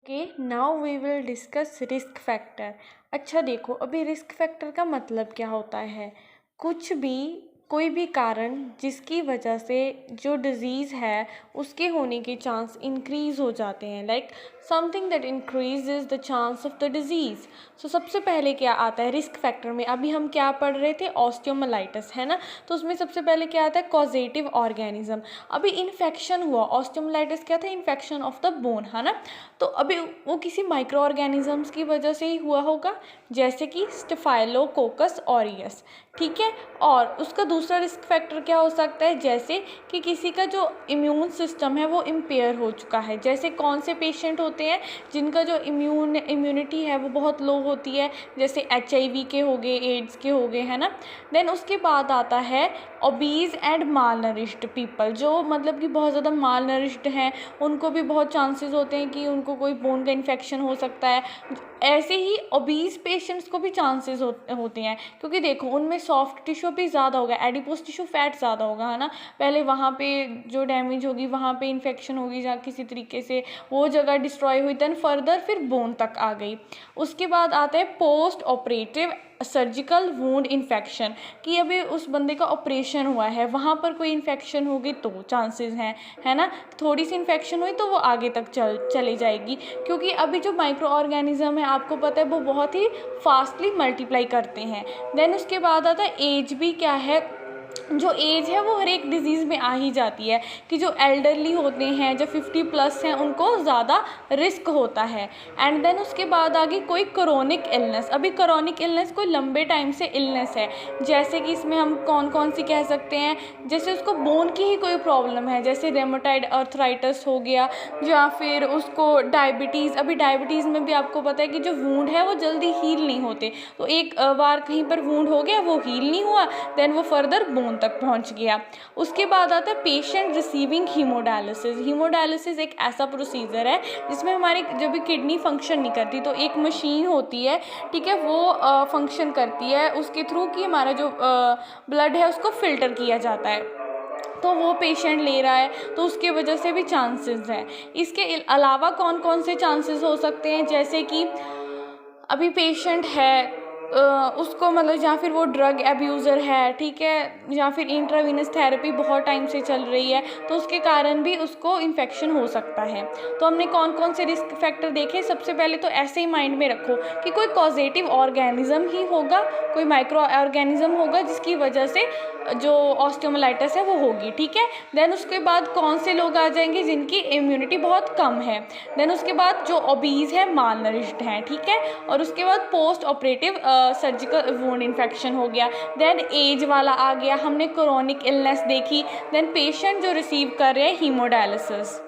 Okay, now we will discuss risk factor. अच्छा देखो, अभी रिस्क फैक्टर का मतलब क्या होता है। कोई भी कारण जिसकी वजह से जो डिज़ीज़ है उसके होने के चांस इंक्रीज़ हो जाते हैं, like something that increases the chance of the disease. So सबसे पहले क्या आता है रिस्क फैक्टर में। अभी हम क्या पढ़ रहे थे, ऑस्टियोमाइलाइटिस, है ना। तो उसमें सबसे पहले क्या आता है, कॉजेटिव ऑर्गेनिज्म। अभी इन्फेक्शन हुआ, ऑस्टियोमाइलाइटिस क्या था, इन्फेक्शन ऑफ द बोन, है ना। तो अभी वो किसी माइक्रो ऑर्गेनिजम्स की वजह से ही हुआ होगा, जैसे कि स्टेफाइलोकोकस ऑरियस, ठीक है। और उसका दूसरा रिस्क फैक्टर क्या हो सकता है, जैसे कि किसी का जो इम्यून सिस्टम है वो इम्पेयर हो चुका है। जैसे कौन से पेशेंट होते हैं जिनका जो इम्यूनिटी है वो बहुत लो होती है, जैसे HIV के हो गए, एड्स के हो गए, है ना। देन उसके बाद आता है obese and mall nourished people, जो मतलब कि बहुत ज़्यादा माल नरिश्ड हैं, उनको भी बहुत चांसेस होते हैं कि उनको कोई बोन का इन्फेक्शन हो सकता है। ऐसे ही ओबीज पेशेंट्स को भी चांसेस होते हैं, क्योंकि देखो उनमें सॉफ्ट टिश्यू भी ज़्यादा होगा, एडिपोज टिश्यू फैट ज़्यादा होगा, है ना। पहले वहाँ पे जो डैमेज होगी, वहाँ पे इन्फेक्शन होगी या किसी तरीके से वो जगह डिस्ट्रॉय हुई, देन फर्दर फिर बोन तक आ गई। उसके बाद आता है post operative surgical wound infection, कि अभी उस बंदे का ऑपरेशन हुआ है, वहाँ पर कोई इन्फेक्शन होगी तो चांसेस हैं, है ना। थोड़ी सी इन्फेक्शन हुई तो वो आगे तक चली जाएगी, क्योंकि अभी जो माइक्रो ऑर्गेनिज्म है आपको पता है वो बहुत ही फास्टली मल्टीप्लाई करते हैं। देन उसके बाद आता है एज भी क्या है, जो एज है वो हर एक डिज़ीज़ में आ ही जाती है, कि जो एल्डरली होते हैं, जो 50+ हैं, उनको ज़्यादा रिस्क होता है। एंड देन उसके बाद आगे कोई क्रोनिक इलनेस। अभी क्रोनिक इलनेस कोई लंबे टाइम से इलनेस है, जैसे कि इसमें हम कौन कौन सी कह सकते हैं, जैसे उसको बोन की ही कोई प्रॉब्लम है, जैसे रेमेटॉइड अर्थराइटिस हो गया, या फिर उसको डायबिटीज़। अभी डायबिटीज़ में भी आपको पता है कि जो वूंड है वो जल्दी हील नहीं होते, तो एक बार कहीं पर वूंड हो गया, वो हील नहीं हुआ, देन वो फर्दर बोन तक पहुंच गया। उसके बाद आता है पेशेंट रिसीविंग हीमोडायलिसिस। हीमोडायलिसिस एक ऐसा प्रोसीजर है जिसमें हमारी जब भी किडनी फंक्शन नहीं करती तो एक मशीन होती है, ठीक है, वो फंक्शन करती है उसके थ्रू कि हमारा जो ब्लड है उसको फिल्टर किया जाता है, तो वो पेशेंट ले रहा है, तो उसके वजह से भी चांसेस हैं। इसके अलावा कौन कौन से चांसेस हो सकते हैं, जैसे कि अभी पेशेंट है उसको मतलब या फिर वो ड्रग एब्यूज़र है, ठीक है, या फिर इंट्रावीनस थेरेपी बहुत टाइम से चल रही है, तो उसके कारण भी उसको इन्फेक्शन हो सकता है। तो हमने कौन कौन से रिस्क फैक्टर देखे। सबसे पहले तो ऐसे ही माइंड में रखो कि कोई कॉजेटिव ऑर्गेनिज्म ही होगा, कोई माइक्रो ऑर्गेनिज्म होगा जिसकी वजह से जो ऑस्टियोमाइलाइटिस है वो होगी, ठीक है। देन उसके बाद कौन से लोग आ जाएंगे जिनकी इम्यूनिटी बहुत कम है। देन उसके बाद जो ओबीज है, माल नरिश्ड हैं, ठीक है। और उसके बाद post operative surgical wound infection हो गया। देन एज वाला आ गया, हमने क्रोनिक इलनेस देखी। देन पेशेंट जो रिसीव कर रहे हैं हीमोडायलिसिस।